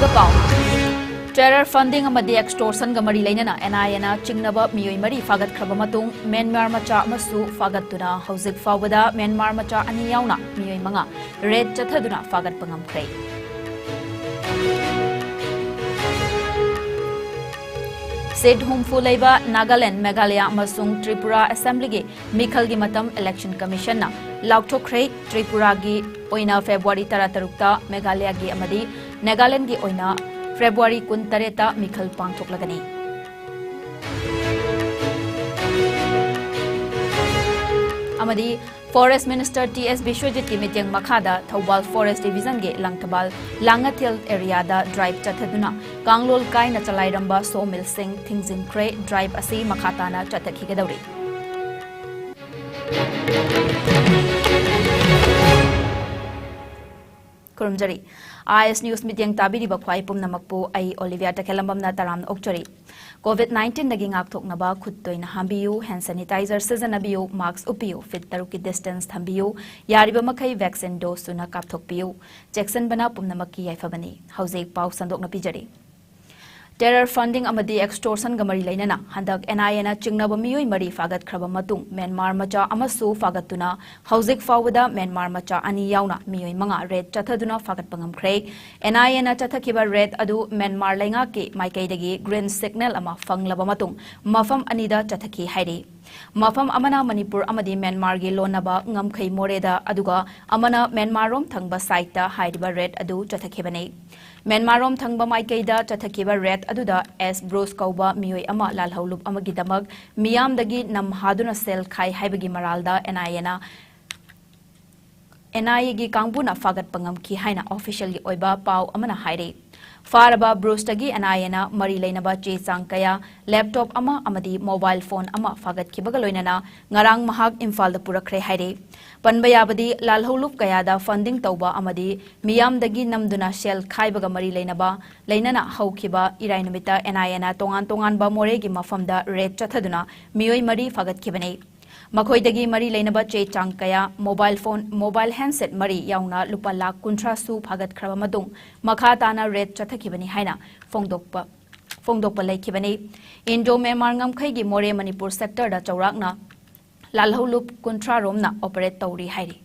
Pau. Terror funding amadi extortion ga mari lainana NIA chingnaba miyoi mari fagat khraba matung Myanmar macha masu fagat tuna hauzik fawada Myanmar macha ani yauna miyoi manga red chathaduna fagat pangam khrei. Seat humfu leiba Nagaland, Meghalaya amasung Tripura Assembly gi mikhal gi matam Election Commission na laukthokhrei Tripura gi oina February 13 ta Meghalaya gi amadi Nagaland gi oina February 13 ta mikhal pangthoklagani. Amadi Forest Minister T.S. Bishwajit ki mityang makhada Thawbal Forest Division ge Langthabal Langathil area da drive chathaduna Kanglol kai na chalairamba sawmill sing thingzin kre drive asi makhatana chathakhigadawri. Kurumjari IS News mityang tabiri bakhwai pumnamakpu ai Olivia TAKHELLAMBAM na taram okchari. COVID-19 naging akthoknaba khuttoy na hambiyu, hand sanitizer sizanabiyu, mask upiyu, fit taruki distance thambiyu, yariba makai vaccine dose suna kapthokpiyu. Jackson bana pumnamaki yaifabani. Hauzik pau sandok na pijari. Terror funding amadi extortion gamari lainana handak NIA na chingnaba miyoi mari fagat khraba matung Myanmar macha amasu fagatuna hauzik fawada Myanmar macha ani yauna miyoi manga red chathaduna fagat pangam khrei NIA na chathakiba red adu Myanmar lainga ke maikaidagi green signal ama fanglaba matung mafam anida chathaki hairi mafam amana Manipur amadi Myanmar gi lonaba ngamkhai moreda aduga amana Myanmar rom thangba site ta haidiba red adu chathakibani Myanmar rom thangba maikaida chathakiba red aduda S Bros kauba miyoi ama lalhaulup amagi damag miyamdagi namhaduna sel khai haibagi maralda NIA gi kangbuna fagat pangam ki haina official gi oiba pau amana haire Faraba Brostagi NIA na mari lainaba che changkaya laptop ama amadi mobile phone ama fagat kibagaloinana ngarang mahak Imphal da purakre haire Panbayabadi lalhaulup kaya da funding tauba amadi miyamdagi namduna sel khaibaga mari lainana haukiba irainamita NIA na tongan ba moregi mafamda red chathaduna miyoi mari fagat kibane Makhoidagi mari lainaba che changkaya mobile handset mari yauna lupa lakh 13 su phagat khraba madung makha tana red chathakibani haina fongdokpa laikibani Indo Myanmar ngamkhai gi more Manipur sector da chaurakna lalhaulup 13 romna operate tawri hairi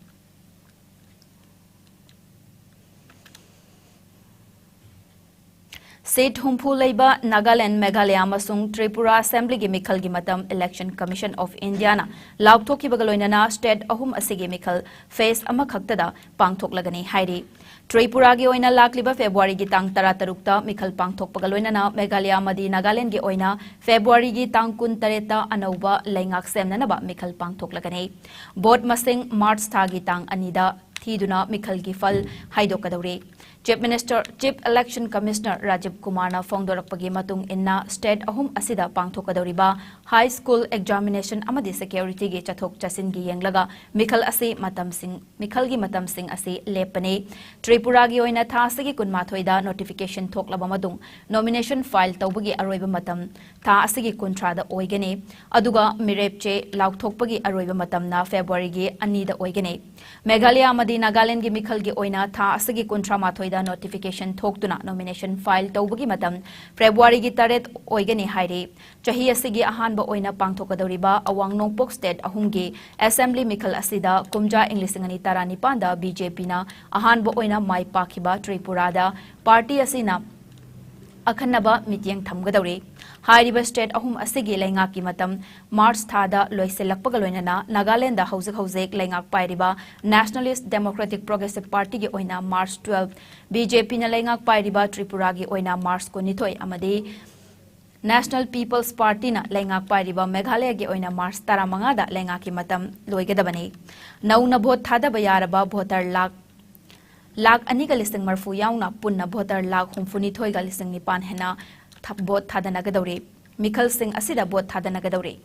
Seat humpu leiba Nagaland, Meghalaya amasung Tripura Assembly gi mikhal gi matam Election Commission of India na laukthokki bagaloinana state ahum asigi mikhal face ama khaktada pangthoklagani hairi Tripura gi oina lakliba February gi tang 13 ta mikhal pangthok bagaloinana Meghalaya amadi Nagaland gi oina February gi tang 13 ta anauba leingak semnanaba mikhal pangthoklagani vote masing March thagi tang anida thiduna mikhal gi fal haidokadawri Chief Election Commissioner Rajiv Kumar na fongdorakpagi matung inna state ahum asida pangthokadawriba high school examination amadi security gi chathok chasin gi yenglaga mikhal gi matam sing asi lepane Tripura gi oina tha asigi kunmathoi da notification thoklaba matung nomination file tawbagi aroiba matam tha asigi kuntra da oigani aduga mirepche laukthokpagi aroiba matam na February gi ani da oigani Meghalaya amadi Nagaland gi mikhal gi oina tha asigi kuntra mathoi notification thoktuna nomination file tawbagi matam February gi 3 oigani hairi chahi asigi ahanba oina pangthokadawriba awang nongpok state ahumgi assembly mikhal asida kumja englishingani tarani panda BJP na ahanba oina mai pakhiba Tripura da party asina akhanaba mityang thamgadawri hairiba state ahum asigi laingak ki matam March thada loiselakpagaloinana Nagaland da hauzik laingak pairiba Nationalist Democratic Progressive Party gi oina March 12 BJP na laingak pairiba Tripura gi oina March 19 amadi National People's Party na laingak pairiba Meghalaya gi oina March 15 da laingak ki matam loigadabani nauna vote thada bayaraba voter lakh aniga listing marfu yauna punna voter lakh humfuni thoiga listing nipan hena bot thadanagadawri mikhal singh asida bot thadanagadawri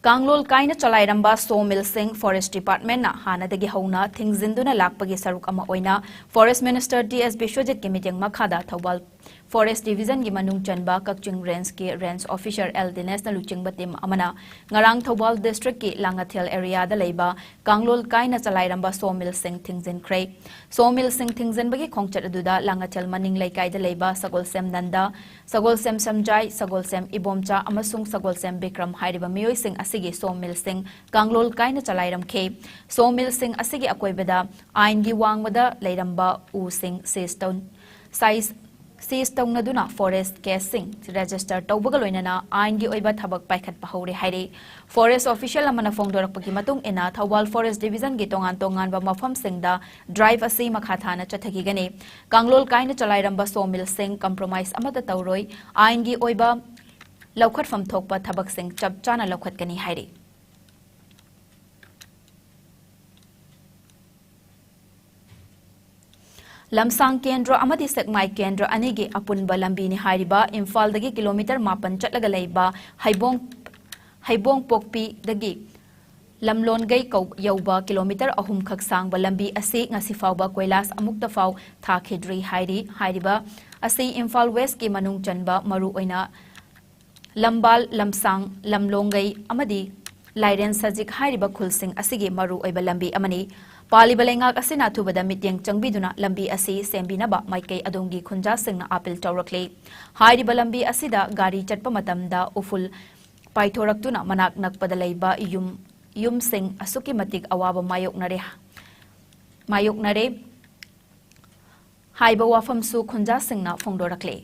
Kanglol kaina chalairamba sawmill sing Forest Department na hanadagi hauna thingzinduna lakpagi saruk ama oina Forest Minister T.S. Bishwajit ki meeting makhada Thawbal Forest Division gi manung chanba Kakching Range ki Range Officer L Dinesh na luchingba team amana ngarang Thobal District ki Langathel area da leiba Kanglol kaina chalairamba sawmill sing thingzen khrei sawmill sing thingzen bagi khongchat aduda Langathel maning laikai da leiba Sagolsem Nanda Sagolsem Samjai Sagolsem Ibomcha amasung Sagolsem Bikram hairiba miyoi sing asigi sawmill sing Kanglol kaina chalairam khe sawmill sing asigi akoibada ain gi wangmada leiramba u sing size Naduna Forest Casing Register Tobagaloinana, Aingi Oiba Tabak Paikat Pahori Hairi. Forest official Amana Fongdor Pakimatung Ena, Thawal Forest Division Gitongan Tongan Bamafam Singda, Drive Asi Makhatana Chatakigane, Kanglol Kaina Chalairamba Sawmill Sing, Compromise Amata Tauroi, Aingi Oiba Laukat from Tokpa Tabak Sing, Chapchana Laukat Kani Hairi. Lamsang Kendra Amadi Sekmai Kendra Anigi Apunba Lambini Hariba, Imphal Dagi Kilometer Mapan Chatlagalaiba, Haibong Pokpi Dagi Lamlon Gai Kau Yauba Kilometer Ahum Kaksang Balambi Asi Ngasifauba Kwelas Amuktafau Takhedri Hariba Asi Imphal West Ki Manung Chanba Maru Oina Lambal Lamsang Lamlongai Amadi Lairen Sajik Hariba Kulsing Asigi Maru Oiba Lambi Amani Pali Balengak Asina Tubada Mityang Changbiduna Lambi Asi Sembinaba Maikei Adongi Kunja Singna Apil Taurakle Hairi Balambi Asida Gari Chatpa Matamda Uful Paithoraktuna Manak Nakpadalaiba Yum Sing Asuki Matik Awaba Mayok Nare Haiba Wafam Su Kunja Singna Fongdorakle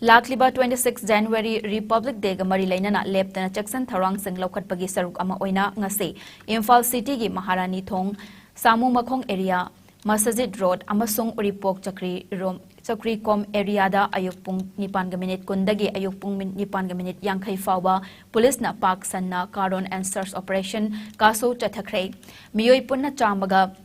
Lakliba 26 January Republic Day ga mari lainana leptana Jackson Tharang Sing Laukat Pagi Saruk ama oina ngasi Imphal City gi Maharani Thong Samu Makhong area Masajid Road amasung Uripok Chakri Kom area da ayuk pung 9 kundagi ayuk pung 9 yankhai fawba police na pak sanna Caron and Search Operation kaso chathakhrei miyoi punna chamaga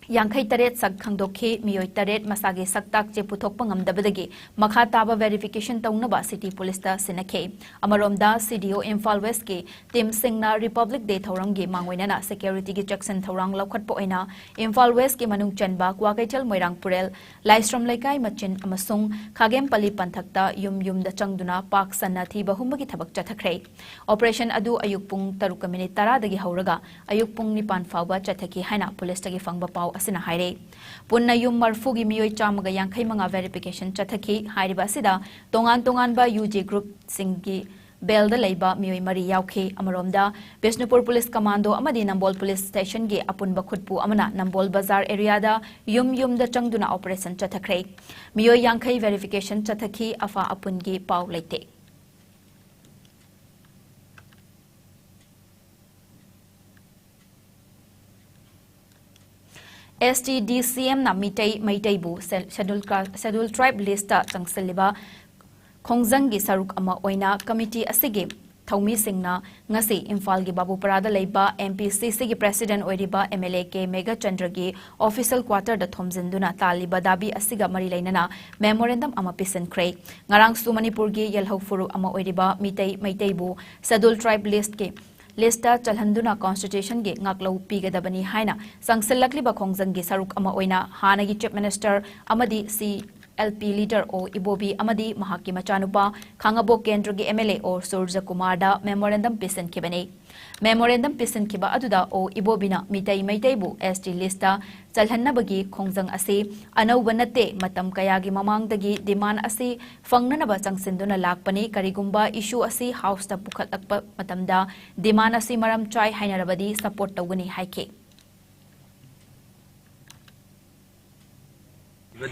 Yankai Taret Sag Kangdokhe, Miyoi Taret Masagi Saktak Jeputok Pangamdabadagi, Makhataba verification Taunaba City Police da Sinake, Amaromda CDO Imphal West Ki, Tim Singna Republic Day Taurangi Mangwinana, Security Gi Jackson Taurang Laukat Poina, Imphal West Ki Manung Chanba, Kwakaitel Moirang Purel, Laistrom Laikai Machin Amasung, Kagem Pali Pantakta, Yum da Changduna, Pak Sanati Bahumagi Tabak Chatakre. Operation Adu Ayukpung Tarukamini Tara Dagi Hauraga, Ayukpung Nipan Fauba Chataki Haina, Police Tagi Fangba Pau Asina Haire. Punna Yum Marfugi Miyoi Chamaga Yankai Manga verification Chataki, Hairiba Sida, Tongan ba UJ Group Singi, Belda Leiba, Miyoi Mari Yauke, Amaromda, Bishnupur Police Commando, Amadi Nambol Police Station Gi, Apunba Khutpu Amana, Nambol Bazar area da, Yum da Changduna Operation Chatakre. Miyoi Yankai verification Chataki, Afa Apungi Pau Late. STDCM na Maitai Bu Scheduled Tribe Lista Changseliba Khongjanggi Saruk ama oina committee asigi Thaumi Singna ngasi Imphal gi Babu Parada leiba MPCC gi President oiriba MLA ke Mega Chandra gi official quarter da thomjinduna taliba dabi asiga mari leinana memorandum ama pisen khrei ngarang su Manipur gi Yelhau Furu ama oiriba Maitai Bu Scheduled Tribe List ke Lista Chalhanduna Constitution ge ngaklo pigadabani haina sangselakli ba khongjang ge saruk ama oina hanagi Chief Minister amadi CLP leader o Ibobi amadi mahaki machanupa Khangabo Kendra ge MLA or Surja Kumar da memorandum pisen kibani memorandum pisen kiba aduda o Ibobina Maitai bu ST lista chalhannabagi khongjang ase anauba nate matam kayagi mamangdagi demand ase fangnanaba changsinduna lakpani karigumba issue ase house ta pukhatlakpa matamda demand ase maram chai hainarabadi support tawgani haike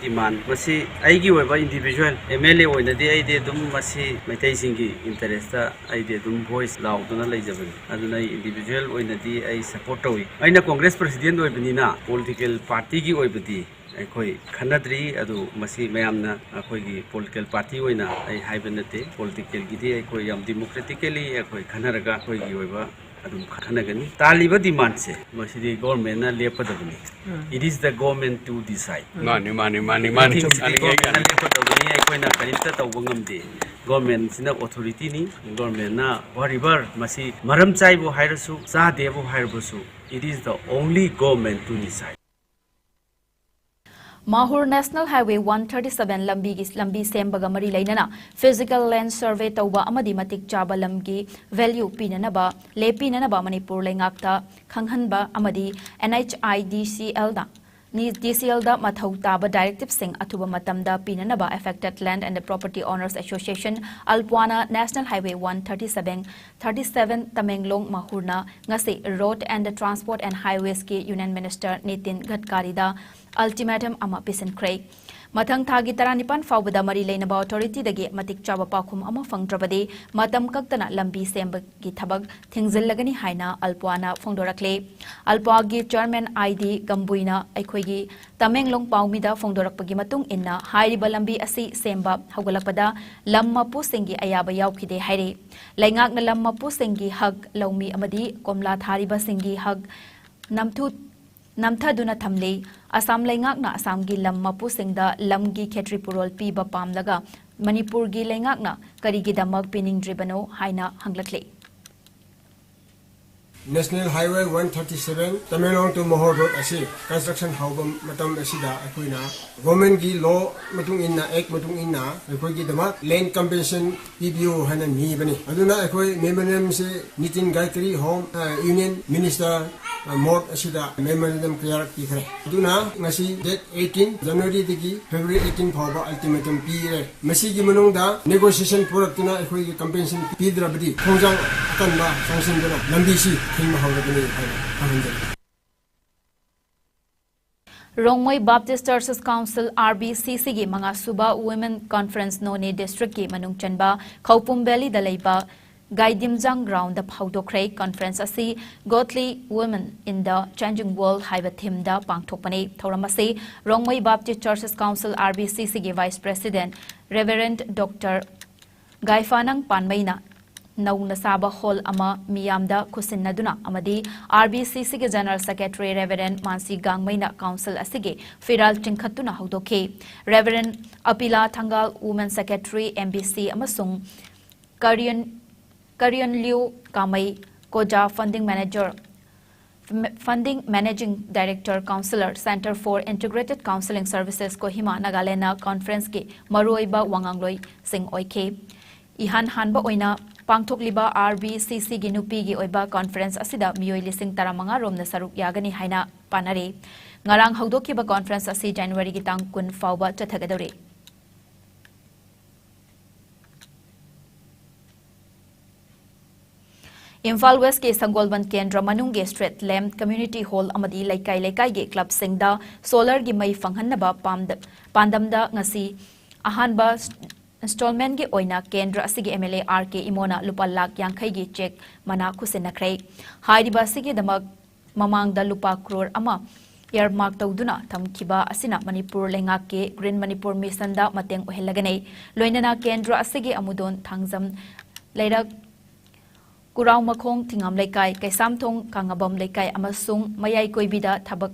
demand masi aigi oiba individual MLA oinadi aide dum masi maitai singi interest aide dum voice lauduna leijabani aduna individual oinadi ai support tawi aina congress president oibani na political party gi oibadi akhoi khanadri adu masi mayamna akhoi gi political party oina ai haibanate political gi di akhoi yam democratically akhoi khanaraga akhoi gi oiba adum khanagani taliba demand se masi government na lepadabani it is the government to decide mani lepadabani akhoi na kanita tawbangamde government sina authority ni government na whatever masi maram chai bo hairasu cha de bo hairasu it is the only government to decide. Mahur National Highway 137 lambi sembaga mari lainana physical land survey tauba amadi matik chaba lamgi value pinanaba lepinanaba Manipur lengakta khanghanba amadi NHIDCL da mathau taba directive sing atuba matamda pinanaba affected land and property owners association Alpwana National Highway 137 Tamenglong Mahurna ngasi road and transport and highways ki Union Minister Nitin Gadkari da ultimatum ama pisan kray mathang thagi taranipan fawbada mari leinaba authority dagi matik chaba pakhum ama fangdrabadi matam kaktana lambi semba gi thabak thingzillagani haina Alpwana fongdorakle Alpwa gi chairman ID Gambuina aikhoigi Tamenglong Paumida fongdorakpagi matung inna hairiba lambi asi semba haugalakpada lammapu singi ayaba yaukhide haire laingakna lammapu singi hag laumi amadi komla thariba singi hag namthaduna thamle Assam laingakna Assam gi lam mapu singda lamgi khetri purol pi ba pamlaga Manipur gi laingakna karigi damak pining dribano haina hanglakle. National Highway 137 Tamenglong to Mahur Road asi construction haubam matam asida akoina government gi law matung inna act matung inna akoi gi damak land compensation PBO hana ni bani aduna akoi memorandum se Nitin Gadkari Home Union Minister Mort asida memorandum clear ki khare aduna ngasi date 18 January digi February 18 phawba ultimatum pi re masi gi manung da negotiation product na akoi gi compensation pi drabdi khongjang atanba sanction dana lambi si Rongmoi Baptist Churches Council RBCC gi manga suba Women Conference Noni District ki manung chanba Khaupum Valley da leiba Gaidimjang ground da phawdokre conference asi Godly Women in the Changing World haiba theme da pangthokpani thoramase Rongmoi Baptist Churches Council RBCC gi Vice President Reverend Dr. Gaifanang Panmaina Nauna Saba Hall ama Miyamda Kusinaduna Amadi RBCC ge General Secretary Reverend Mansi Gangmaina Council asige Firal Tinkhatuna Haudoke Reverend Apila Thangal Women Secretary MBC amasung Karian Liu Kamai Koja Funding Managing Director Councillor Center for Integrated Counseling Services Kohima Nagalena Conference ke Maruiba Wangangloi Sing Oike Ihan Hanba Oina Pangthokliba RBCC gi nupi gi oiba conference asida miyoi lising taramanga romna saruk yagani haina panare ngarang haudokiba conference asi January gi tang kun fawba chathagadore Imphal West ke Sangolban Kendra Manungge Street Lamp Community Hall amadi laikai ge club singda solar gi mai fanghanaba pandamda ngasi ahanba installment gi oina Kendra asigi MLA RK Imona lupa lakh yankhai gi check mana khusinakrai hairiba asigi damak mamangda lupa crore ama earmark tawduna thamkhiba asina Manipur lengak ke Green Manipur Mission da mateng ohelagane loinana Kendra asigi amudon thangjam leirak Kurau Makhong Tingam Laikai Kaisamthong Kangabam Laikai amasung mayai koibida thabak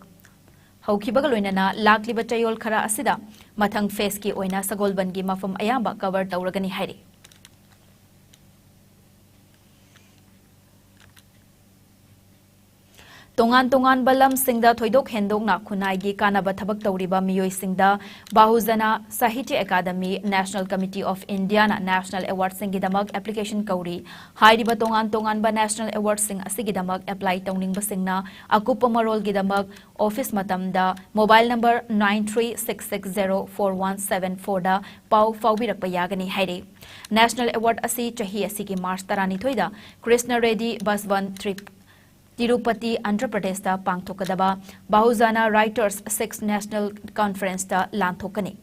haukibaga loinana lakliba chayol khara asida mathang face ki oina Sagolban gi mafam ayamba cover tawragani hairi Tongan balam singda thoidok hendok na khunai gi kanaba thabak tawriba miyoi singda Bahujana Sahitya Academy National Committee of India na National Award sing gidamak application kauri hairiba tongan ba National Award sing asigidamak apply tawning basingna akupa marol gidamak office matamda mobile number 93660417 da pau fawbirakpa yagani hairi National Award asi chahi asigi March 12 da Krishna Reddy Baswan Trip Tirupati, Andhra Pradesh da pangthokadaba Bahujana Writers 6 National Conference da lanthokani.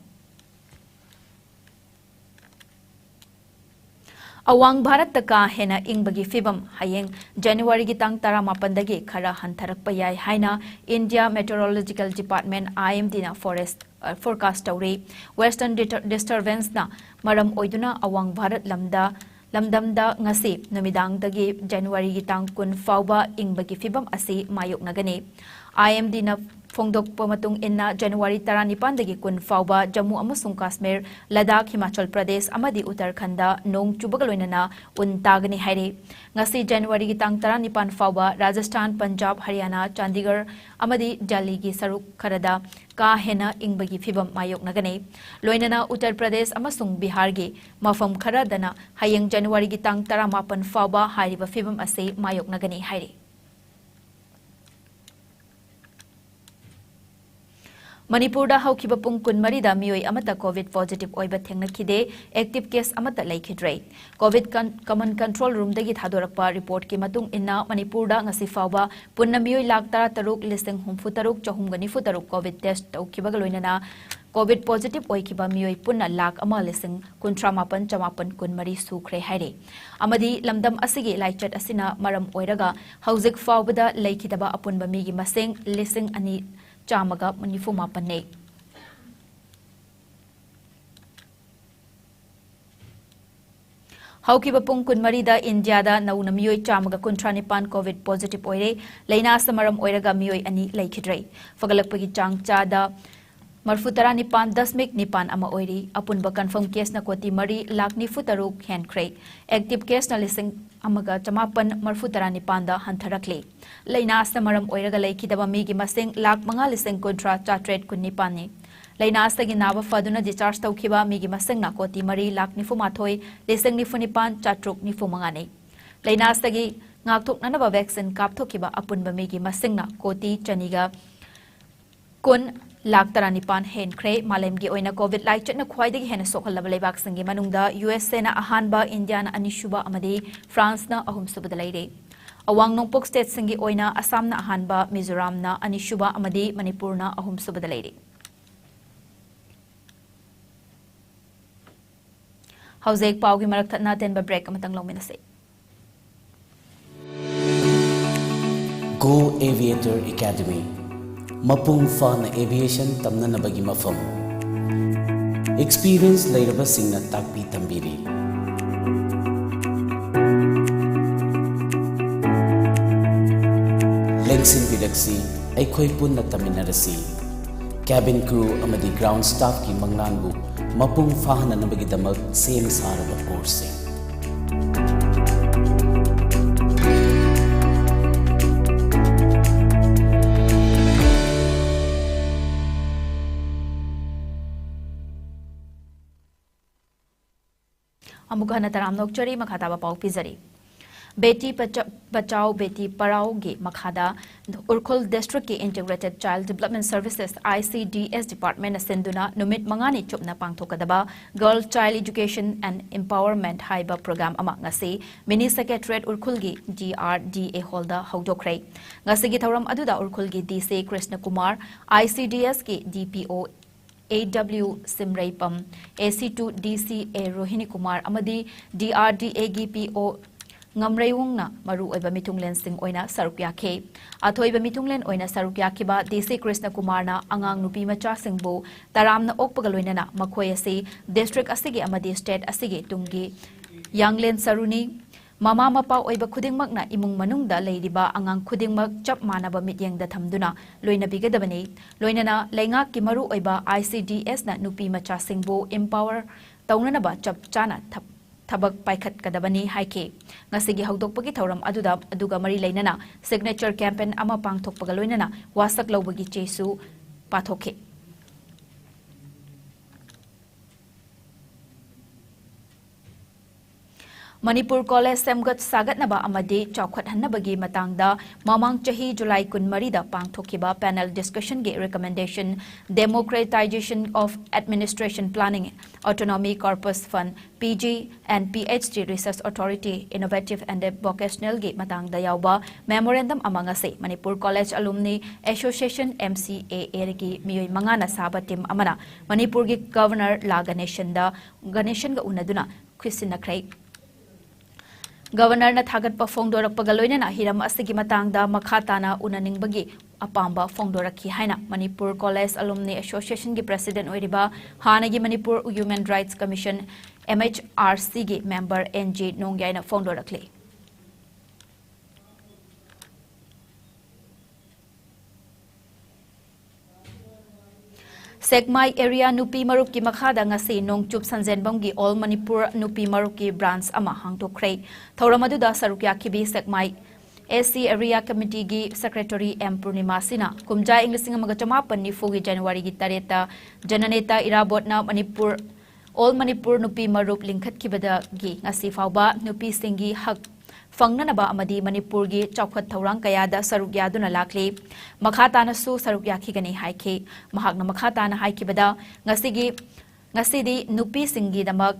Awang Bharat ka hena ingbagi fibam hayeng January gi tang 18 dagi khara hantharakpa yai haina India Meteorological Department IMD na forecast tawri Western disturbance na maram oiduna Awang Bharat lamdamda ngasi numidang dagi January gi tang kun fawba ingbagi fibam asi mayok nagani IMD na फोंदोकpa matung inna January 19 dagi kun fauba Jammu amasung Kashmir, Ladakh, Himachal Pradesh amadi Uttarakhanda nong chubaga loinana un tagani haire. Ngasi January gi tang 19 fauba Rajasthan, Punjab, Haryana, Chandigarh amadi Delhi gi saruk kharada ka hena ingbagi phibam mayok nagane. Loinana Uttar Pradesh amasung Bihar gi mafam kharadana hayang January gi tang 18 fauba hariba phibam ase mayok nagane haire. Manipur da haukiba pung kun marida mioi amata COVID positive oiba thengnakhide active case amata laikhidrei. COVID common control room dagi thadorakpa report ki matung inna Manipur da ngasi fauba punna mioi lakh 13 listing humfu taruk chahumgani fu taruk COVID test taukiba loinana COVID positive oikiba mioi punna lakh ama listing kuntramapan chamapan kun mari sukre haire. Amadi lamdam asigi laichat asina maram oiraga haujik faubada laikhidaba apunba migi maseng listing ani Chamaga Manifu Mapane. Haukiba pung kun marida India da nauna mioi chamaga kuntranipan COVID positive oire, laina samaram oiraga mioi ani laikhidrei. Fagalakpagi chang chada Marfutara nipan 10.9 ama oiri, apunba confirm case na koti mari lakh nifu taruk handcrate. Active case na lising amaga chamapan marfutara nipan da hantarakle. Lainas na maram oiraga laikidaba migi masing lakh mga lising kontra chatret kun nipan ni. Lainas na ginaba faduna discharge taukiba migi masing na koti mari lakh nifu mathoy, lising nifu nipan chatruk nifu mga ni. Lainas na gi ngaktuk na naba vaccine kaptokiba apunba migi masing na koti chaniga kun lakh 19 henkre malemgi oina COVID like chatna khwaidagi hena sokhallaba leibak singi manungda USA na ahanba India na anishuba amadi France na ahum subada leire. Awang nongpok state singi oina Assam na ahanba Mizoram na anishuba amadi Manipur na ahum subada leire. Hauzek paugi marak thatna tenba break amatang longminase. Go Aviator Academy Mapung Fana Aviation Tamnanabagi Mafam Experience Lairaba Singna Takpi Tambiri Lengsin Bidaksi Aikoi Punna Taminarasi Cabin Crew Amadi Ground Staff Ki Mangnanbu Mapung Fahana Nabagi Damak Same Saraba Course Amukana taram nokchari makhataba pau pizari. Beti Bachao Beti Parao ge makhada Urkhul District ki Integrated Child Development Services ICDS Department asenduna numit mangani chupna pangthokadaba Girl Child Education and Empowerment haiba program ama ngasi Mini Secretariat Urkhul gi GRDA holda hawdokrai ngasi gi thoram aduda Urkhul gi DC Krishna Kumar ICDS ki DPO AW Simraipam, AC2 DCA Rohini Kumar, Amadi DRDA GPO Ngamrayung na Maru Eba Mitunglen Sing Oina Sarukya K. Atho Eba Mitunglen Oina Sarukya Kiba DC Krishna Kumar na Angang Nupi Macha Singbo, Taram na Okpagaloina na Makoyasi, District Asigi Amadi State Asigi Tungi, Yanglen Saruni, Mama mapa oiba khudingmak na imung manungda leiriba angang khudingmak chap manaba mityeng da thamduna loina bigadabani loinana lengak ki maru oiba ICDS na nupi macha singbo empower taunana ba chap chana thabak paikhat kadabani haike ngasigi hawdokpagi thauram aduga mari leinana signature campaign ama pangthokpaga loinana wasak lawbagi chesu pathokhe Manipur College Semgat Sagatnaba Amade Chaukat Hanabagi Matangda Mamang Chahi July Kun Marida Pangthokiba panel discussion ge recommendation democratization of administration planning autonomy corpus fund PG and PhD research authority innovative and vocational ge Matangda Yauba memorandum amangase Manipur College Alumni Association MCA erigi miyoi mangana saba team amana Manipur ge governor la Ganeshan ga unaduna Christina Craig Governor na thagat pa fongdorak pagaloina na hiram asigi matangda makhatana unaningbagi apamba fongdorakhi haina Manipur College Alumni Association gi President oiriba hanagi Manipur Human Rights Commission MHRC gi member NG Nongyaina fongdorakli Segmai area nupi marup ki makhada ngasi nongchup sanzenbam gi All Manipur nupi marup ki branch ama hangtokhrei thoramadu da sarukya khibi Segmai AC area committee gi secretary M Purnima sina kumjai inglising amaga chamapan ni fogi January gi tareta jananeta irabotna Manipur All Manipur nupi marup lingkhat kibada gi ngasi fawba nupi singi hak fangnanaba amadi Manipur gi chawkhat thorang kayada sarukya duna lakli makhata na su sarukya khigani haikhe mahakna makhata na haikibada ngasidi nupi singi damak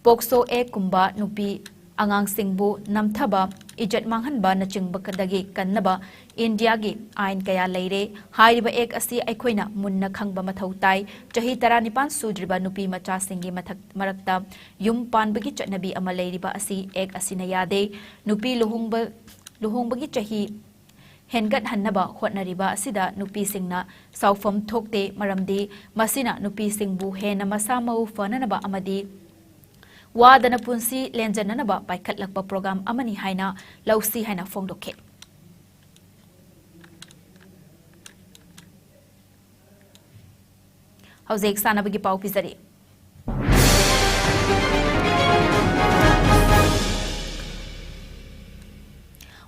pokso e kumba nupi angang singbu namthaba ijat manghanba na chingba kadagi kannaba India gi ain kaya leire haiba ek asi aikhoina munna khangba mathau tai chahi 19 sudriba nupi macha singi marakta yum panbagi chatnabi ama leiriba asi ek asina yade nupi luhungbagi chahi hengat hannaba hotnariba asida nupi singna saufam thokte maramdi masina nupi singbu hena masamau fananaba amadi wadana punsi lenjananaba paikhatlakpa program amani haina lausi haina fongdokhe Howzek sanabagi pau pizari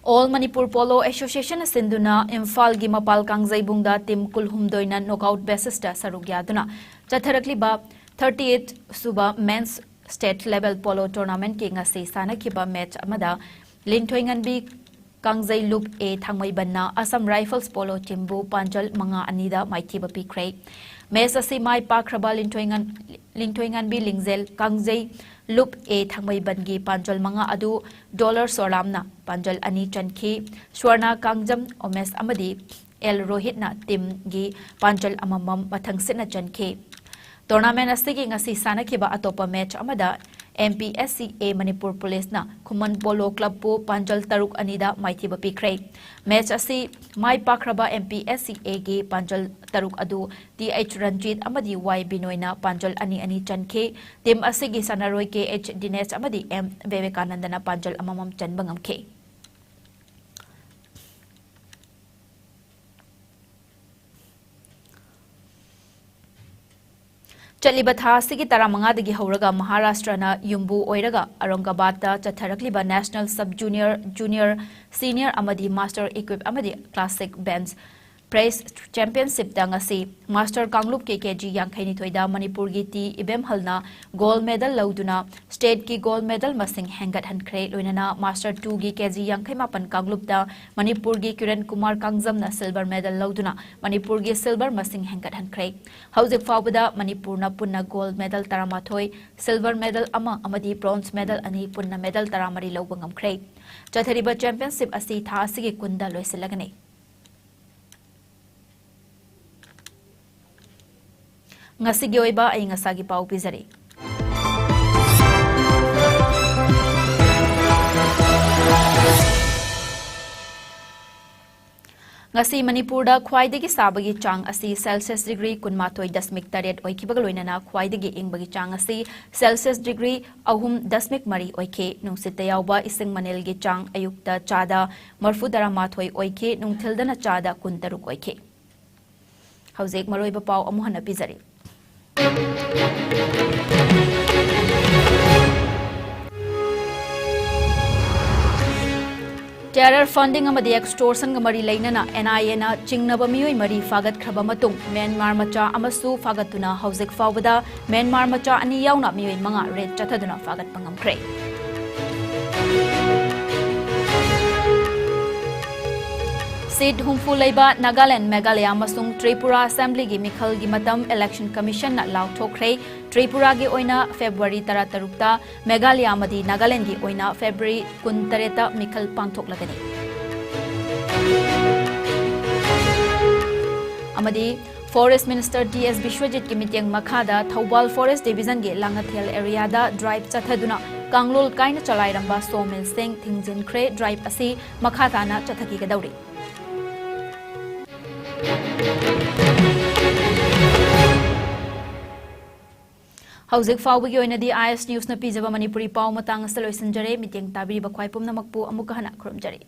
All Manipur Polo Association sinduna Imphal gi mapal kangzaibungda tim kulhumdoina knockout basis ta sarugyaduna chatharakliba 38 suba men's state level polo tournament ki ngasi sanakhiba match amada linthoinganbi Kangzai Loop A Thangmai Banna Assam Rifles Polo Timbu Panjal Manga Anida Maithiba Pikrai Mesa si mai pakraba lingtoingan bi lingzel Kangzai Loop A Thangmai Bangi Panjal Manga Adu dollar soramna Panjal Ani Chanki Swarna Kangjam Omes Amadi El Rohitna Tim gi Panjal Amamam Mathang Sina Chanki Tournament asigi ngasi sanakhiba atopa match amada MPSCA Manipur Police na Kuman Polo Club po Panjal Taruk Anida Maithiba Pikrai match asi mai pakraba MPSCA gi Panjal Taruk adu TH Ranjit amadi Y Binoina Panjal Ani Chankhe team asigi sanaroi KH Dinesh amadi M Vivekanandana Panjal amamam chanbangam khe Chaliba tha sigi taramanga dagi hauraga Maharashtra na yumbu oiraga Aurangabad ta chatharakliba National Sub Junior Senior amadi Master Equip amadi Classic Bands Praise Championship ta ngasi Master Kanglup KKG Yangkhaini thoida Manipur gi ti ibem halna gold medal lauduna state ki gold medal masing hengat hankhre loinana Master 2 gi KG Yangkhai mapan Kanglup ta Manipur gi Kiran Kumar Kangjam na silver medal lauduna Manipur gi silver masing hengat hankhre hauzik fawbada Manipur na punna gold medal taramathoi silver medal ama amadi bronze medal ani punna medal taramari lawbangam khre chathariba championship asi tha asigi kunda loisilagani Ngasigi oiba ay ngasagi pau pizari. Ngasi Manipurda khwaidagi sabagi chang asi Celsius degree kunmatoi dasmik taret oikibaga loinana khwaidagi ingbagi chang asi Celsius degree ahum dasmik mari oike nungsita yauba ising manilgi chang ayukta chada marfudara mathoi oike nungthildana chada kuntaruk oike. Hauzek maroiba pau amuhana pizari. Terror funding amadi extortion gamari lainana NIA na chingnaba miyoi mari fagat khraba matung Myanmar macha amasu fagatuna hauzik fawbada Myanmar macha ani yauna miyoi manga red chathaduna fagat pangamkhre Seat humfu leiba Nagaland Meghalaya amasung Tripura Assembly gi mikhal gi matam Election Commission na lauthokhrei Tripura gi oina February 13 ta Meghalaya amadi Nagaland gi oina February 13 ta mikhal pangthoklagani amadi Forest Minister DS Bishwajit ki mityang makhada Thobal Forest Division gi Langathel area da drive chathaduna Kanglol kaina chalairamba sawmill sing thingjin khre drive asi makhatana chathaki gadauri Hauzik fawbagi oinadi IS News na pijaba Manipuri pau matang asaloisanjare mityang tabiriba khwaipum namakpu amuka hana khurumjari